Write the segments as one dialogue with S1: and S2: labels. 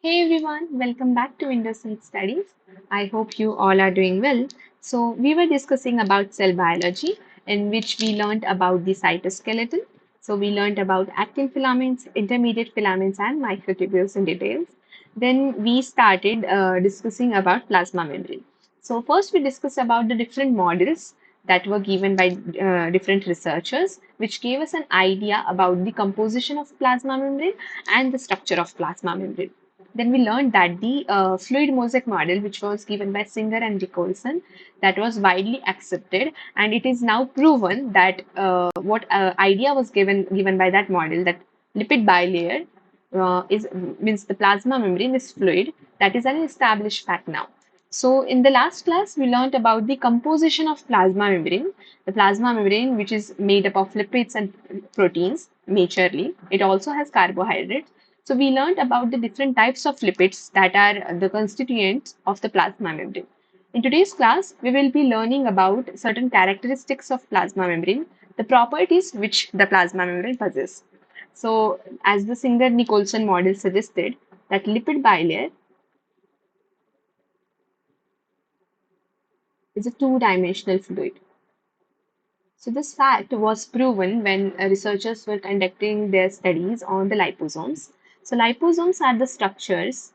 S1: Hey everyone, welcome back to Intrinsic Studies. I hope you all are doing well. So, we were discussing about cell biology, in which we learned about the cytoskeleton. So, we learned about actin filaments, intermediate filaments, and microtubules in details. Then, we started discussing about plasma membrane. So, first, we discussed about the different models that were given by different researchers, which gave us an idea about the composition of plasma membrane and the structure of plasma membrane. Then we learned that the fluid mosaic model, which was given by Singer and Nicolson, that was widely accepted, and it is now proven that what idea was given by that model, that lipid bilayer is means the plasma membrane is fluid. That is an established fact now. So in the last class, we learned about the composition of plasma membrane. The plasma membrane, which is made up of lipids and proteins, majorly. It also has carbohydrates. So we learned about the different types of lipids that are the constituents of the plasma membrane. In today's class, we will be learning about certain characteristics of plasma membrane, the properties which the plasma membrane possesses. So, as the Singer-Nicolson model suggested, that lipid bilayer is a two-dimensional fluid. So this fact was proven when researchers were conducting their studies on the liposomes. So liposomes are the structures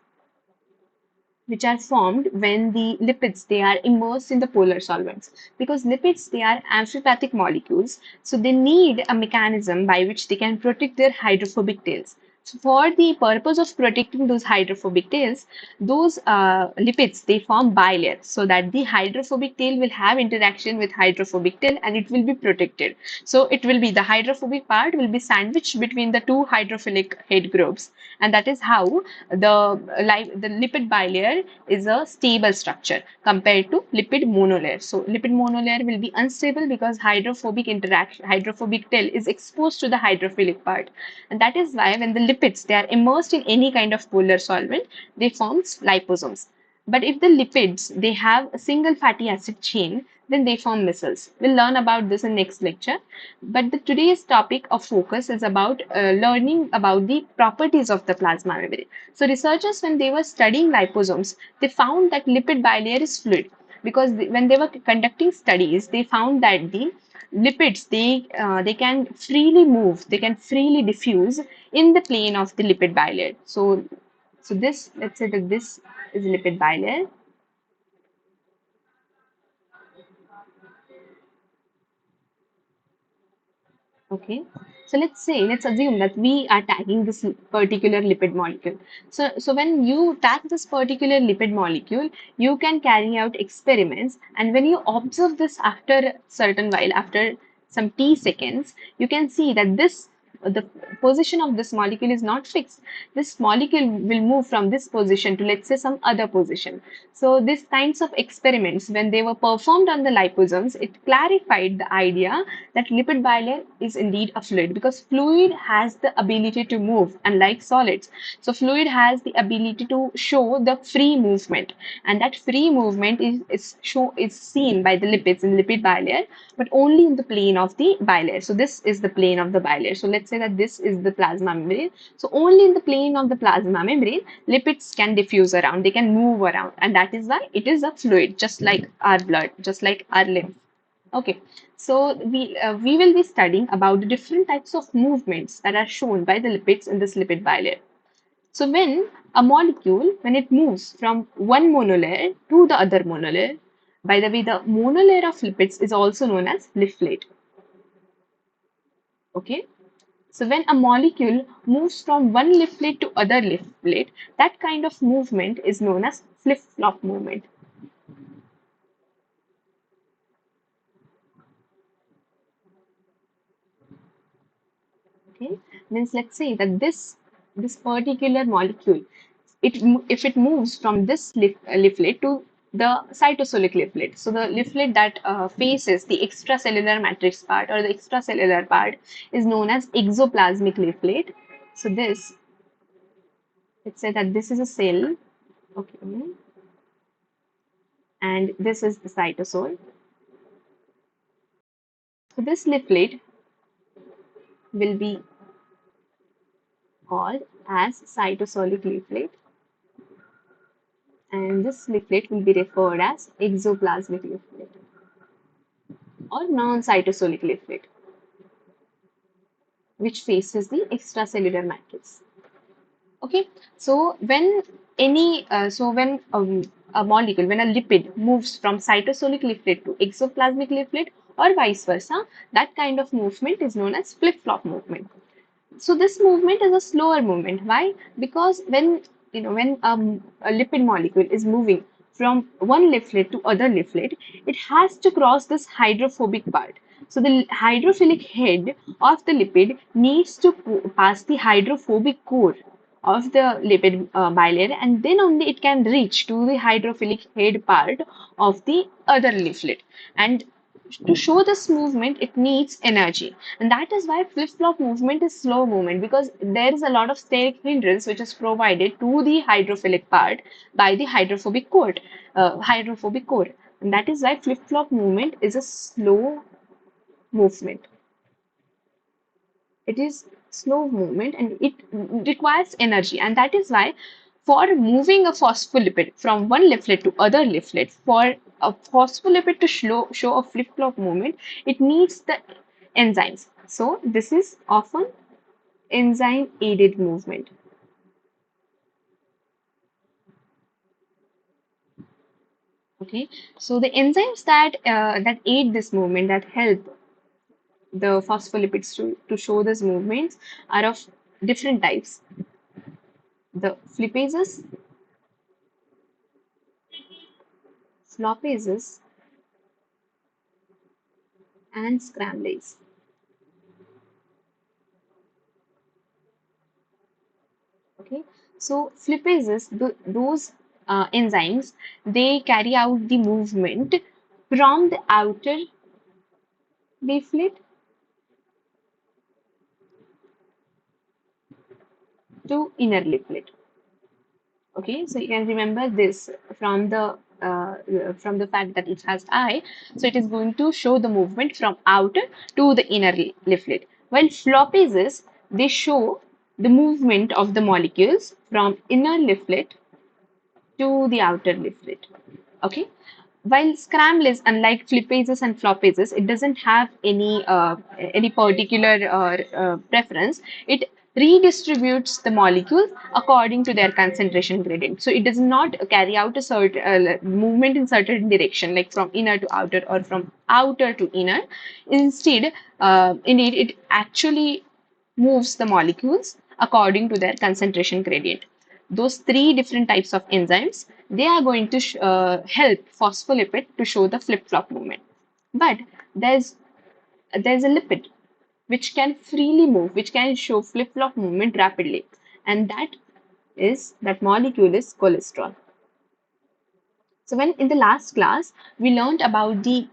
S1: which are formed when the lipids they are immersed in the polar solvents, because lipids they are amphipathic molecules, so they need a mechanism by which they can protect their hydrophobic tails. So for the purpose of protecting those hydrophobic tails, those lipids they form bilayer, so that the hydrophobic tail will have interaction with hydrophobic tail and it will be protected. So it will be the hydrophobic part will be sandwiched between the two hydrophilic head groups, and that is how the lipid bilayer is a stable structure compared to lipid monolayer. So lipid monolayer will be unstable because hydrophobic tail is exposed to the hydrophilic part, and that is why when the lipids they are immersed in any kind of polar solvent, they form liposomes. But if the lipids they have a single fatty acid chain, then they form micelles. We'll learn about this in next lecture. But today's topic of focus is about learning about the properties of the plasma membrane. So researchers, when they were studying liposomes, they found that lipid bilayer is fluid, because when they were conducting studies, they found that the lipids they can freely move, they can freely diffuse in the plane of the lipid bilayer. So this, let's say that this is lipid bilayer. Okay, so let's assume that we are tagging this particular lipid molecule. So when you tag this particular lipid molecule, you can carry out experiments, and when you observe this after certain while, after some t seconds, you can see that the position of this molecule is not fixed. This molecule will move from this position to, let's say, some other position. So these kinds of experiments, when they were performed on the liposomes, it clarified the idea that lipid bilayer is indeed a fluid, because fluid has the ability to move unlike solids. So fluid has the ability to show the free movement, and that free movement is seen by the lipids in lipid bilayer, but only in the plane of the bilayer. So this is the plane of the bilayer. So let's say that this is the plasma membrane. So only in the plane of the plasma membrane, lipids can diffuse around, they can move around, and that is why it is a fluid, just like our blood, just like our lymph. Okay, so we will be studying about the different types of movements that are shown by the lipids in this lipid bilayer. So when a molecule, when it moves from one monolayer to the other monolayer, by the way, the monolayer of lipids is also known as leaflet. Okay, so when a molecule moves from one leaflet to other leaflet, that kind of movement is known as flip-flop movement. Okay, means let's say that this particular molecule, if it moves from this leaflet to the cytosolic leaflet, so the leaflet that faces the extracellular matrix part or the extracellular part is known as exoplasmic leaflet. So this, let's say that this is a cell, okay, and this is the cytosol. So this leaflet will be called as cytosolic leaflet. and this leaflet will be referred as exoplasmic leaflet or non-cytosolic leaflet, which faces the extracellular matrix. Okay, so when a molecule, when a lipid moves from cytosolic leaflet to exoplasmic leaflet or vice versa, that kind of movement is known as flip-flop movement. So this movement is a slower movement. Why? Because when a lipid molecule is moving from one leaflet to other leaflet, it has to cross this hydrophobic part. So the hydrophilic head of the lipid needs to pass the hydrophobic core of the lipid bilayer, and then only it can reach to the hydrophilic head part of the other leaflet. And to show this movement, it needs energy, and that is why flip-flop movement is slow movement, because there is a lot of steric hindrance which is provided to the hydrophilic part by the hydrophobic core, and that is why flip-flop movement is a slow movement. It is slow movement and it requires energy, and that is why for moving a phospholipid from one leaflet to other leaflet, for a phospholipid to show a flip-flop movement, it needs the enzymes. So this is often enzyme aided movement. Okay, so the enzymes that aid this movement, that help the phospholipids to show these movements, are of different types: the flipases, flopases, and scramblase. Okay, so flipases, those enzymes, they carry out the movement from the outer leaflet to inner leaflet. Okay, so you can remember this from the fact that it has eye, so it is going to show the movement from outer to the inner leaflet. While flopases, they show the movement of the molecules from inner leaflet to the outer leaflet. Okay. While scramblase, unlike flipases and flopases, it doesn't have any particular preference. It redistributes the molecules according to their concentration gradient. So it does not carry out a certain movement in certain direction, like from inner to outer or from outer to inner. Instead, indeed, it actually moves the molecules according to their concentration gradient. Those three different types of enzymes, they are going to help phospholipid to show the flip-flop movement. But there's there's a lipid which can freely move, which can show flip-flop movement rapidly, and that molecule is cholesterol. So when in the last class we learned about the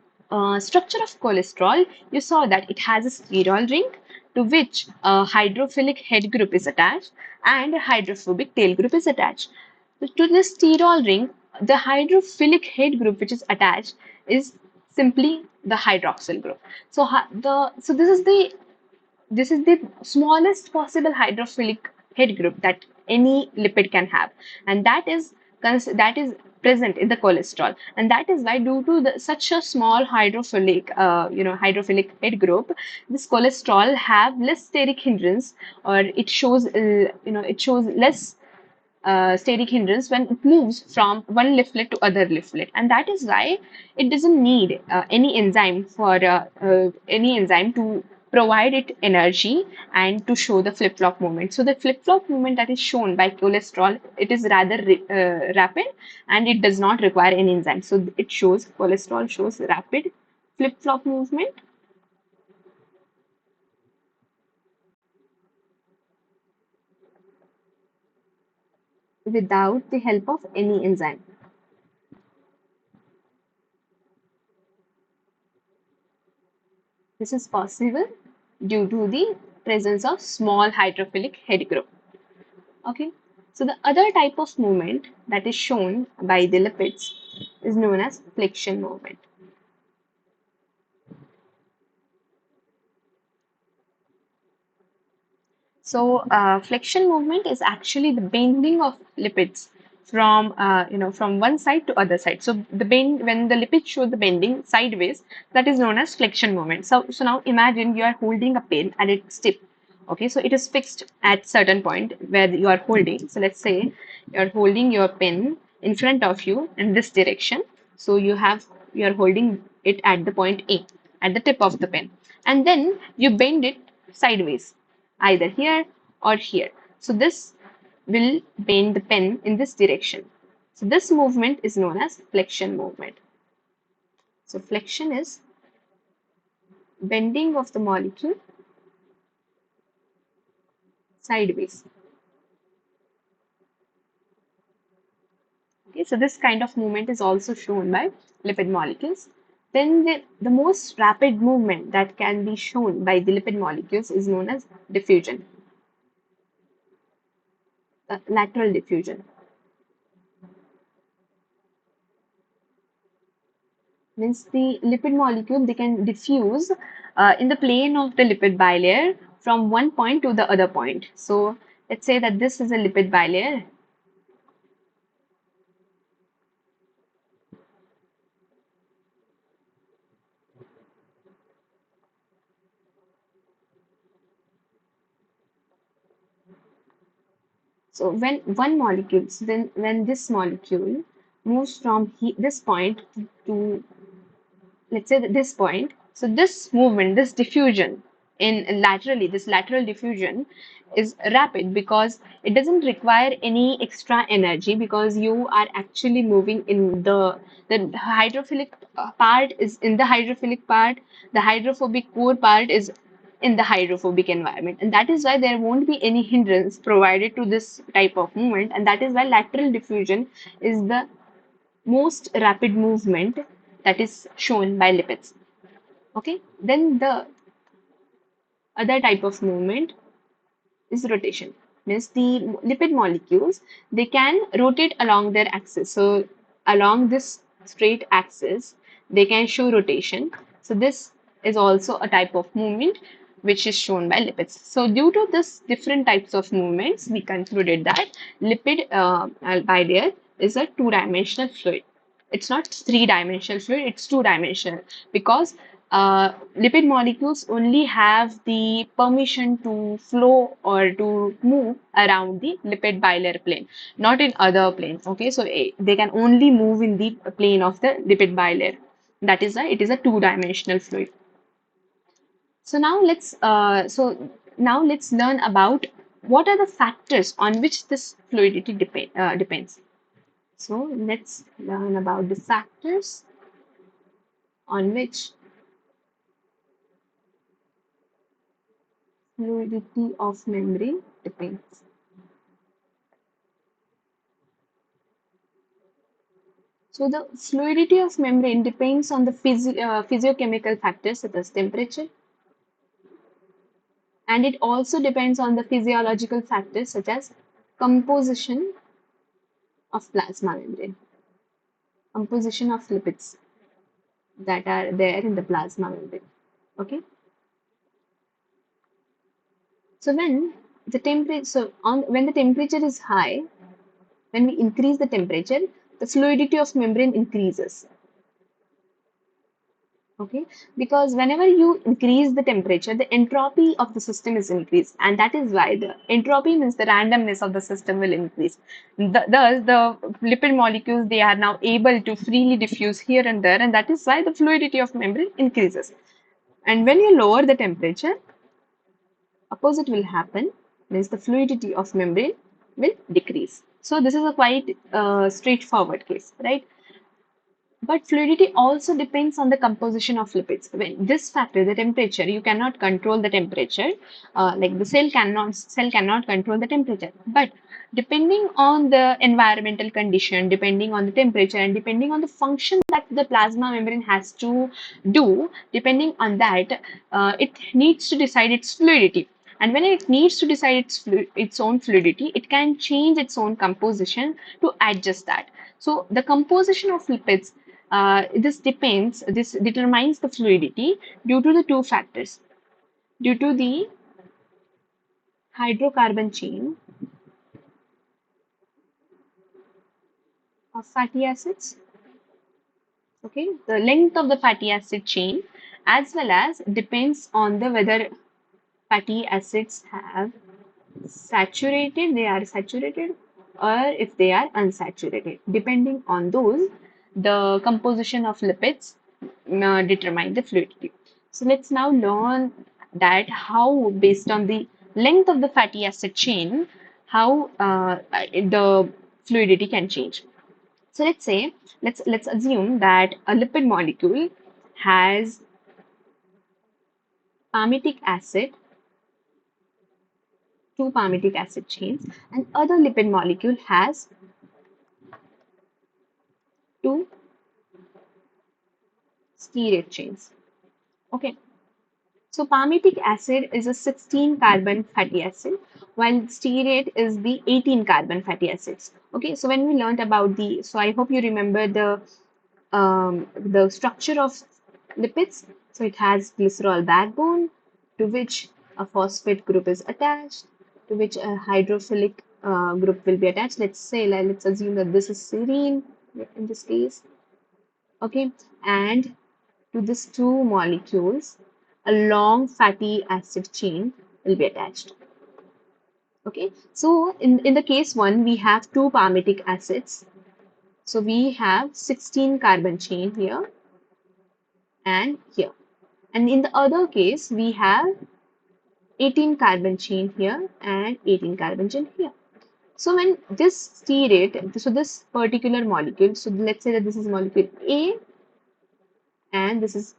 S1: structure of cholesterol, you saw that it has a sterol ring to which a hydrophilic head group is attached and a hydrophobic tail group is attached. So to this sterol ring, the hydrophilic head group which is attached is simply the hydroxyl group. So this is the smallest possible hydrophilic head group that any lipid can have, and that is present in the cholesterol, and that is why, due to such a small hydrophilic head group, this cholesterol have less steric hindrance, or it shows less steric hindrance when it moves from one leaflet to other leaflet, and that is why it doesn't need any enzyme to provide it energy and to show the flip-flop movement. So the flip-flop movement that is shown by cholesterol, it is rather rapid, and it does not require any enzyme. So cholesterol shows rapid flip-flop movement without the help of any enzyme. This is possible due to the presence of small hydrophilic head group. Okay. So the other type of movement that is shown by the lipids is known as flexion movement. So flexion movement is actually the bending of lipids from one side to other side. So the bend, when the lipids show the bending sideways, that is known as flexion movement. So now imagine you are holding a pen at its tip. Okay, so it is fixed at certain point where you are holding. So let's say you are holding your pen in front of you in this direction. So you are holding it at the point A, at the tip of the pen, and then you bend it sideways, either here or here. So this will bend the pen in this direction. So this movement is known as flexion movement. So flexion is bending of the molecule sideways. Okay, so this kind of movement is also shown by lipid molecules. Then the most rapid movement that can be shown by the lipid molecules is known as diffusion, lateral diffusion. Means the lipid molecule, they can diffuse in the plane of the lipid bilayer from one point to the other point. So let's say that this is a lipid bilayer. So when this molecule moves from this point to, let's say, this point, so this movement, this diffusion this lateral diffusion is rapid because it doesn't require any extra energy, because you are actually moving in the hydrophilic part is in the hydrophilic part, the hydrophobic core part is in the hydrophobic environment, and that is why there won't be any hindrance provided to this type of movement, and that is why lateral diffusion is the most rapid movement that is shown by lipids. Okay, then the other type of movement is rotation. Means the lipid molecules, they can rotate along their axis. So along this straight axis, they can show rotation. So this is also a type of movement which is shown by lipids. So due to this different types of movements, we concluded that lipid bilayer is a two-dimensional fluid. It's not three-dimensional fluid, it's two-dimensional, because lipid molecules only have the permission to flow or to move around the lipid bilayer plane, not in other planes. Okay, so they can only move in the plane of the lipid bilayer. That is why it is a two-dimensional fluid. So now let's learn about what are the factors on which this fluidity depends. So let's learn about the factors on which fluidity of membrane depends. So the fluidity of membrane depends on the physiochemical factors such as temperature, and it also depends on the physiological factors such as composition of plasma membrane, composition of lipids that are there in the plasma membrane. Okay. So when the temperature is high, when we increase the temperature, the fluidity of membrane increases. Okay, because whenever you increase the temperature, the entropy of the system is increased, and that is why the entropy means the randomness of the system will increase. Thus, the lipid molecules, they are now able to freely diffuse here and there, and that is why the fluidity of membrane increases. And when you lower the temperature, opposite will happen, means the fluidity of membrane will decrease. So this is a quite straightforward case, right? But fluidity also depends on the composition of lipids. When this factor, the temperature, you cannot control the temperature. Like the cell cannot control the temperature. But depending on the environmental condition, depending on the temperature, and depending on the function that the plasma membrane has to do, depending on that, it needs to decide its fluidity. And when it needs to decide its own fluidity, it can change its own composition to adjust that. So the composition of lipids, this determines the fluidity due to the two factors, due to the hydrocarbon chain of fatty acids. Okay, the length of the fatty acid chain as well as depends on the whether fatty acids have they are saturated or if they are unsaturated. Depending on those, the composition of lipids determine the fluidity. So let's now learn that how based on the length of the fatty acid chain, how the fluidity can change. So let's say, let's assume that a lipid molecule has palmitic acid, two palmitic acid chains, and other lipid molecule has two stearate chains. Okay, so palmitic acid is a 16 carbon fatty acid, while stearate is the 18 carbon fatty acids. Okay, so when we learned about so I hope you remember the structure of lipids. So it has glycerol backbone to which a phosphate group is attached, to which a hydrophilic group will be attached. Let's assume that this is serine in this case. Okay, and to these two molecules, a long fatty acid chain will be attached. Okay, so in the case one, we have two palmitic acids. So we have 16 carbon chain here and here. And in the other case, we have 18 carbon chain here and 18 carbon chain here. So when this stearate, so this particular molecule, so let's say that this is molecule A and this is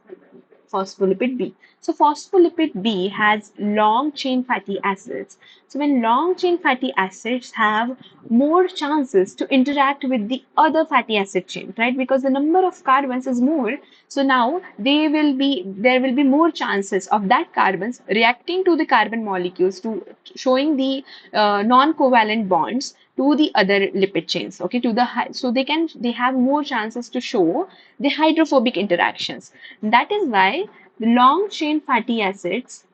S1: phospholipid B. So phospholipid B has long chain fatty acids. So when long chain fatty acids have more chances to interact with the other fatty acid chain, right? Because the number of carbons is more. So now there will be more chances of that carbons reacting to the carbon molecules to showing the non-covalent bonds to the other lipid chains. Okay, so they have more chances to show the hydrophobic interactions. That is why the long chain fatty acids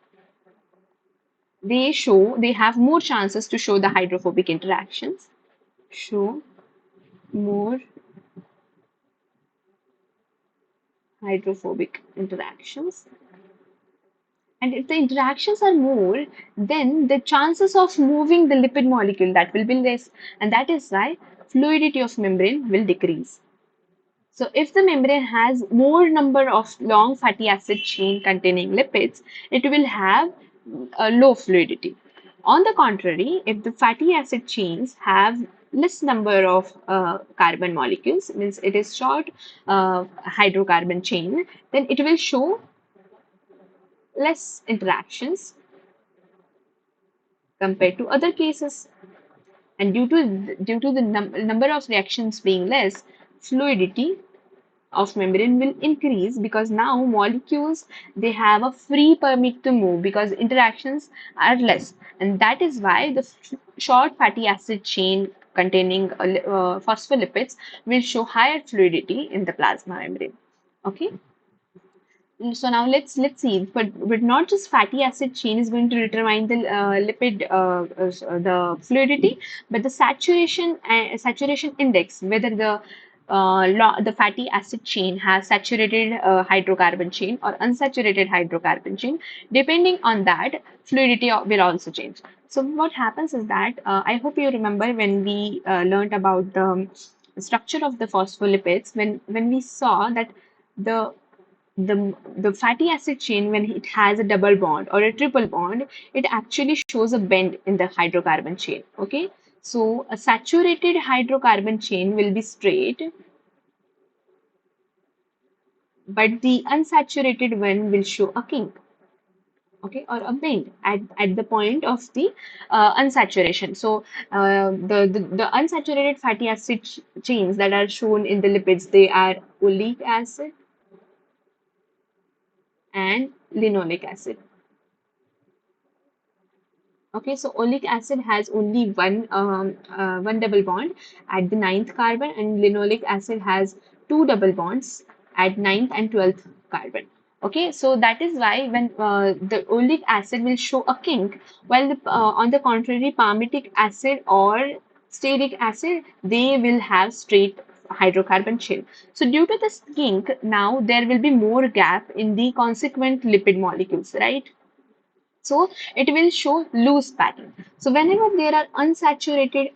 S1: they have more chances to show the hydrophobic interactions, show more hydrophobic interactions. And if the interactions are more, then the chances of moving the lipid molecule that will be less, and that is why fluidity of membrane will decrease. So if the membrane has more number of long fatty acid chain containing lipids, it will have a low fluidity. On the contrary, if the fatty acid chains have less number of carbon molecules, means it is short hydrocarbon chain, then it will show less interactions compared to other cases. And due to the number of reactions being less, fluidity of membrane will increase because now molecules they have a free permit to move because interactions are less, and that is why the short fatty acid chain containing phospholipids will show higher fluidity in the plasma membrane. Okay, so now let's see, but not just fatty acid chain is going to determine the lipid the fluidity, but the saturation index, whether the fatty acid chain has saturated hydrocarbon chain or unsaturated hydrocarbon chain. Depending on that, fluidity will also change. So what happens is that I hope you remember when we learned about the structure of the phospholipids, when we saw that the the fatty acid chain, when it has a double bond or a triple bond, it actually shows a bend in the hydrocarbon chain. Okay, so a saturated hydrocarbon chain will be straight, but the unsaturated one will show a kink. Okay, or a bend at the point of the unsaturation. So the unsaturated fatty acid chains that are shown in the lipids, they are oleic acid and linoleic acid. Okay, so oleic acid has only one double bond at the ninth carbon, and linoleic acid has two double bonds at ninth and 12th carbon. Okay, so that is why when the oleic acid will show a kink, while on the contrary, palmitic acid or stearic acid, they will have straight hydrocarbon shell. So due to this kink, now there will be more gap in the consequent lipid molecules, right? So it will show loose packing. So whenever there are unsaturated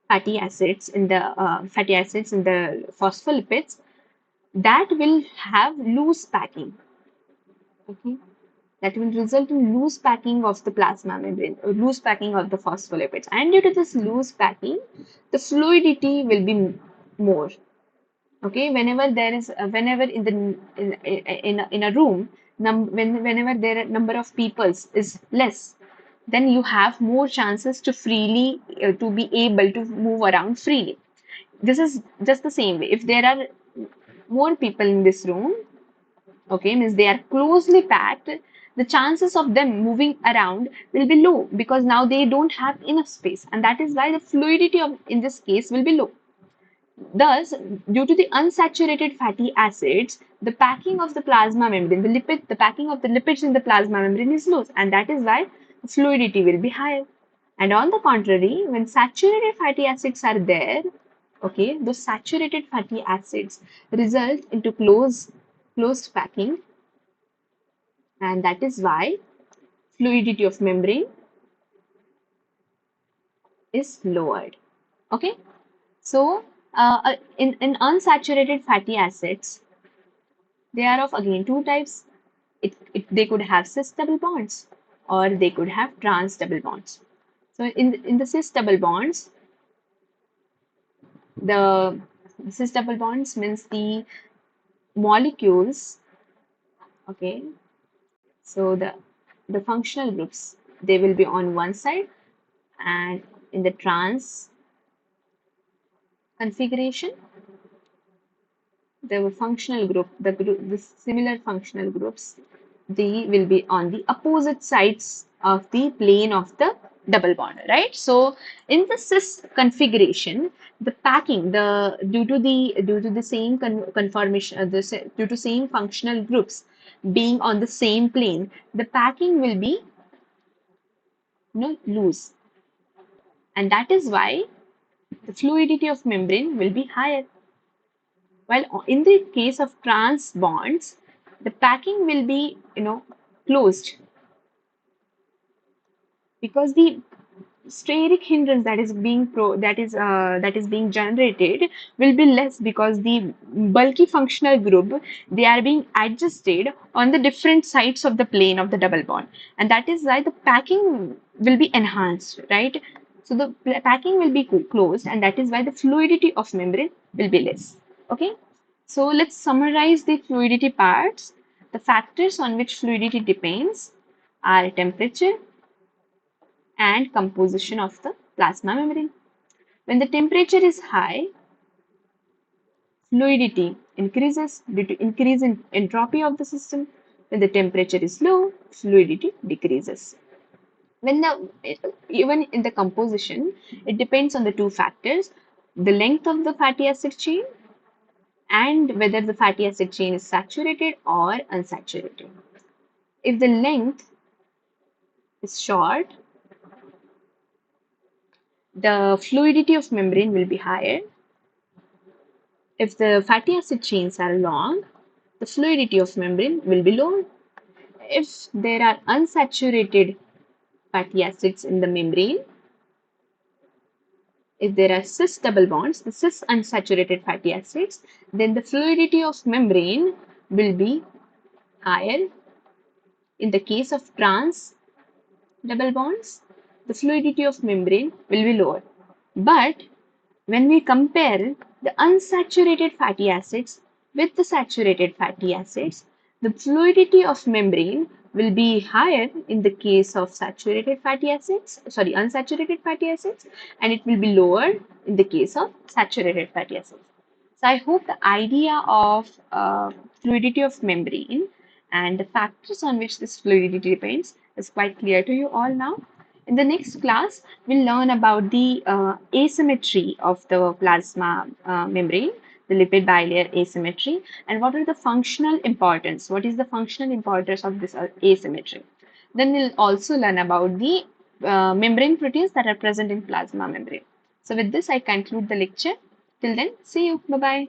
S1: fatty acids in the phospholipids, that will have loose packing. Okay, that will result in loose packing of the plasma membrane, or loose packing of the phospholipids. And due to this loose packing, the fluidity will be more. Okay, whenever there is, whenever in the in a room, whenever there are number of peoples is less, then you have more chances to freely to be able to move around freely. This is just the same way. If there are more people in this room, okay, means they are closely packed, the chances of them moving around will be low because now they don't have enough space, and that is why the fluidity of in this case will be low. Thus, due to the unsaturated fatty acids, the packing of the plasma membrane, the packing of the lipids in the plasma membrane is loose, and that is why the fluidity will be higher. And on the contrary, when saturated fatty acids are there, okay, those saturated fatty acids result into closed packing, and that is why fluidity of membrane is lowered. Okay, so in unsaturated fatty acids, they are of again two types. They could have cis double bonds or they could have trans double bonds. So in the cis double bonds, the cis double bonds means the molecules, okay, so the functional groups, they will be on one side, and in the trans configuration, the functional group, the similar functional groups, they will be on the opposite sides of the plane of the double bond, right? So in the cis configuration, the packing, the due to the same conformation, due to same functional groups being on the same plane, the packing will be loose, and that is why the fluidity of membrane will be higher. While in the case of trans bonds, the packing will be, closed because the steric hindrance that is being generated will be less because the bulky functional group, they are being adjusted on the different sides of the plane of the double bond, and that is why the packing will be enhanced, right? So the packing will be closed, and that is why the fluidity of membrane will be less. Okay, so let's summarize the fluidity parts. The factors on which fluidity depends are temperature and composition of the plasma membrane. When the temperature is high, fluidity increases due to increase in entropy of the system. When the temperature is low, fluidity decreases. When the even in the composition, it depends on the two factors: the length of the fatty acid chain and whether the fatty acid chain is saturated or unsaturated. If the length is short, the fluidity of membrane will be higher. If the fatty acid chains are long, the fluidity of membrane will be low. If there are unsaturated fatty acids in the membrane, if there are cis double bonds, the cis unsaturated fatty acids, then the fluidity of membrane will be higher. In the case of trans double bonds, the fluidity of membrane will be lower. But when we compare the unsaturated fatty acids with the saturated fatty acids, the fluidity of membrane will be higher in the case of unsaturated fatty acids, and it will be lower in the case of saturated fatty acids. So I hope the idea of fluidity of membrane and the factors on which this fluidity depends is quite clear to you all now. In the next class, we'll learn about the asymmetry of the plasma membrane, the lipid bilayer asymmetry, and what are the functional importance. What is the functional importance of this asymmetry? Then we'll also learn about the membrane proteins that are present in plasma membrane. So with this, I conclude the lecture. Till then, see you. Bye bye.